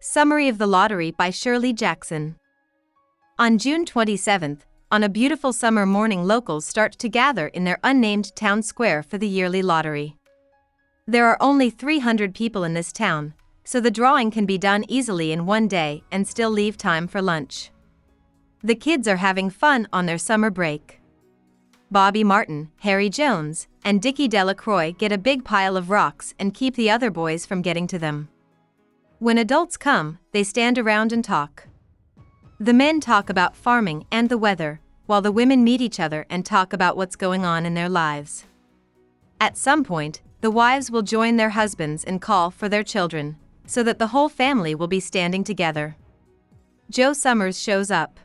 Summary of the Lottery by Shirley Jackson. On June 27th, on a beautiful summer morning, locals start to gather in their unnamed town square for the yearly lottery. There are only 300 people in this town, so the drawing can be done easily in one day and still leave time for lunch. The kids are having fun on their summer break. Bobby Martin, Harry Jones, and Dickie Delacroix get a big pile of rocks and keep the other boys from getting to them. When adults come, they stand around and talk. The men talk about farming and the weather, while the women meet each other and talk about what's going on in their lives. At some point, the wives will join their husbands and call for their children, so that the whole family will be standing together. Joe Summers shows up.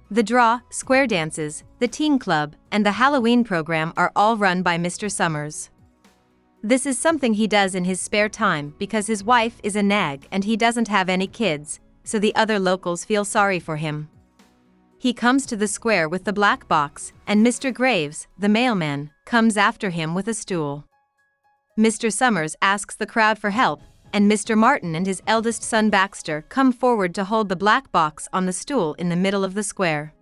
The draw, square dances, the teen club, and the Halloween program are all run by Mr. Summers. This is something he does in his spare time because his wife is a nag and he doesn't have any kids, so the other locals feel sorry for him. He comes to the square with the black box, and Mr. Graves, the mailman, comes after him with a stool. Mr. Summers asks the crowd for help, and Mr. Martin and his eldest son Baxter come forward to hold the black box on the stool in the middle of the square.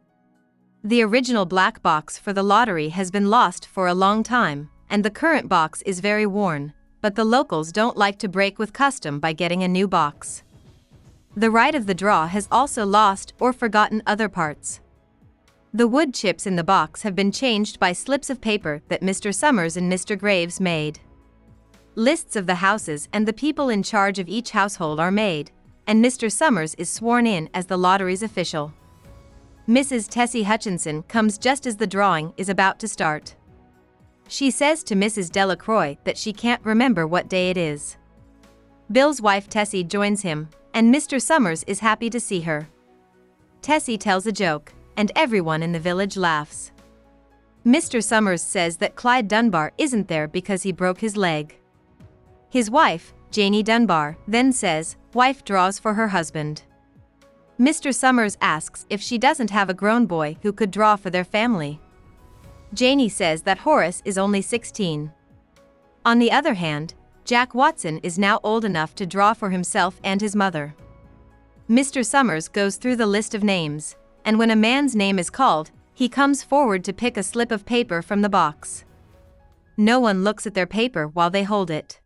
The original black box for the lottery has been lost for a long time, and the current box is very worn, but the locals don't like to break with custom by getting a new box. The right of the draw has also lost or forgotten other parts. The wood chips in the box have been changed by slips of paper that Mr. Summers and Mr. Graves made. Lists of the houses and the people in charge of each household are made, and Mr. Summers is sworn in as the lottery's official. Mrs. Tessie Hutchinson comes just as the drawing is about to start. She says to Mrs. Delacroix that she can't remember what day it is. Bill's wife Tessie joins him, and Mr. Summers is happy to see her. Tessie tells a joke, and everyone in the village laughs. Mr. Summers says that Clyde Dunbar isn't there because he broke his leg. His wife, Janie Dunbar, then says, "Wife draws for her husband." Mr. Summers asks if she doesn't have a grown boy who could draw for their family. Janie says that Horace is only 16. On the other hand, Jack Watson is now old enough to draw for himself and his mother. Mr. Summers goes through the list of names, and when a man's name is called, he comes forward to pick a slip of paper from the box. No one looks at their paper while they hold it.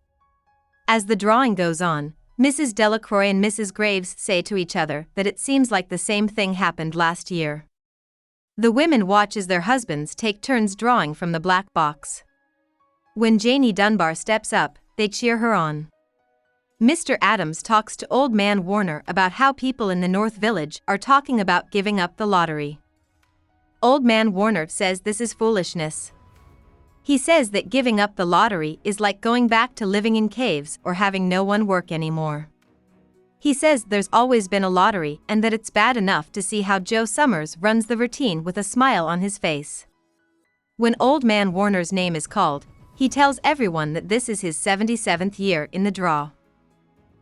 As the drawing goes on, Mrs. Delacroix and Mrs. Graves say to each other that it seems like the same thing happened last year. The women watch as their husbands take turns drawing from the black box. When Janie Dunbar steps up, they cheer her on. Mr. Adams talks to Old Man Warner about how people in the North Village are talking about giving up the lottery. Old Man Warner says this is foolishness. He says that giving up the lottery is like going back to living in caves or having no one work anymore. He says there's always been a lottery and that it's bad enough to see how Joe Summers runs the routine with a smile on his face. When Old Man Warner's name is called, he tells everyone that this is his 77th year in the draw.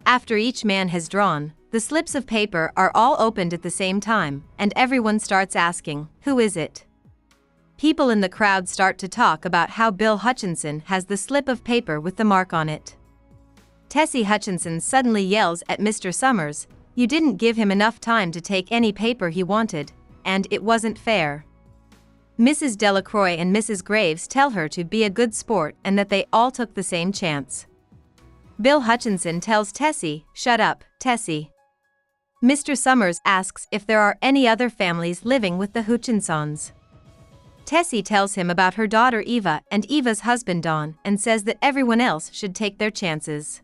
After each man has drawn, the slips of paper are all opened at the same time, and everyone starts asking, "Who is it?" People in the crowd start to talk about how Bill Hutchinson has the slip of paper with the mark on it. Tessie Hutchinson suddenly yells at Mr. Summers, "You didn't give him enough time to take any paper he wanted, and it wasn't fair." Mrs. Delacroix and Mrs. Graves tell her to be a good sport and that they all took the same chance. Bill Hutchinson tells Tessie, "Shut up, Tessie." Mr. Summers asks if there are any other families living with the Hutchinsons. Tessie tells him about her daughter Eva and Eva's husband Don and says that everyone else should take their chances.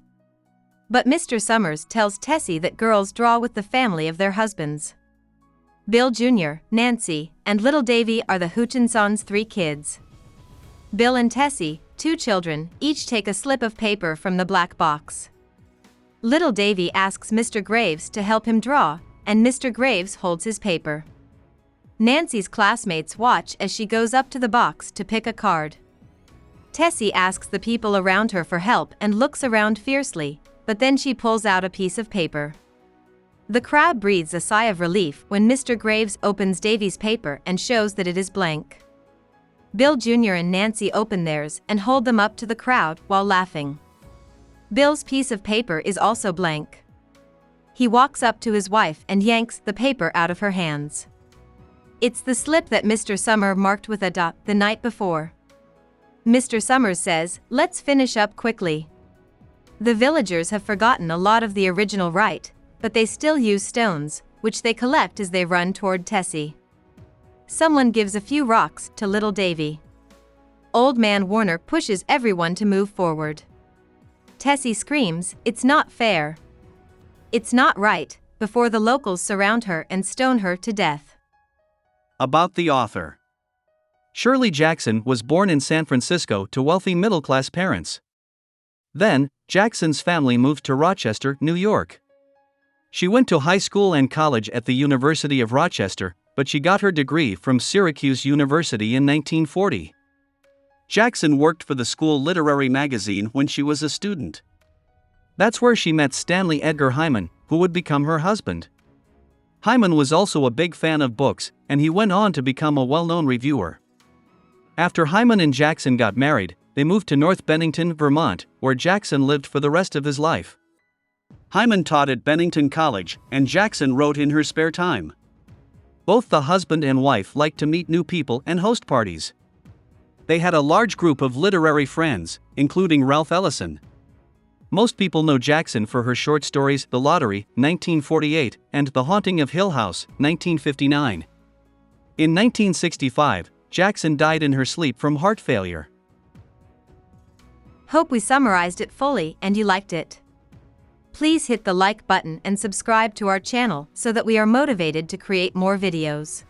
But Mr. Summers tells Tessie that girls draw with the family of their husbands. Bill Jr., Nancy, and little Davy are the Hutchinsons' 3 kids. Bill and Tessie, 2 children, each take a slip of paper from the black box. Little Davy asks Mr. Graves to help him draw, and Mr. Graves holds his paper. Nancy's classmates watch as she goes up to the box to pick a card. Tessie asks the people around her for help and looks around fiercely, but then she pulls out a piece of paper. The crowd breathes a sigh of relief when Mr. Graves opens Davy's paper and shows that it is blank. Bill Jr. and Nancy open theirs and hold them up to the crowd while laughing. Bill's piece of paper is also blank. He walks up to his wife and yanks the paper out of her hands. It's the slip that Mr. Summer marked with a dot the night before. Mr. Summers says, "Let's finish up quickly." The villagers have forgotten a lot of the original rite, but they still use stones, which they collect as they run toward Tessie. Someone gives a few rocks to little Davy. Old Man Warner pushes everyone to move forward. Tessie screams, "It's not fair. It's not right," before the locals surround her and stone her to death. About the author. Shirley Jackson was born in San Francisco to wealthy middle-class parents. Then, Jackson's family moved to Rochester, New York. She went to high school and college at the University of Rochester, but she got her degree from Syracuse University in 1940. Jackson worked for the school literary magazine when she was a student. That's where she met Stanley Edgar Hyman, who would become her husband. Hyman was also a big fan of books, and he went on to become a well-known reviewer. After Hyman and Jackson got married, they moved to North Bennington, Vermont, where Jackson lived for the rest of his life. Hyman taught at Bennington College, and Jackson wrote in her spare time. Both the husband and wife liked to meet new people and host parties. They had a large group of literary friends, including Ralph Ellison. Most people know Jackson for her short stories The Lottery, 1948, and The Haunting of Hill House, 1959. In 1965, Jackson died in her sleep from heart failure. Hope we summarized it fully and you liked it. Please hit the like button and subscribe to our channel so that we are motivated to create more videos.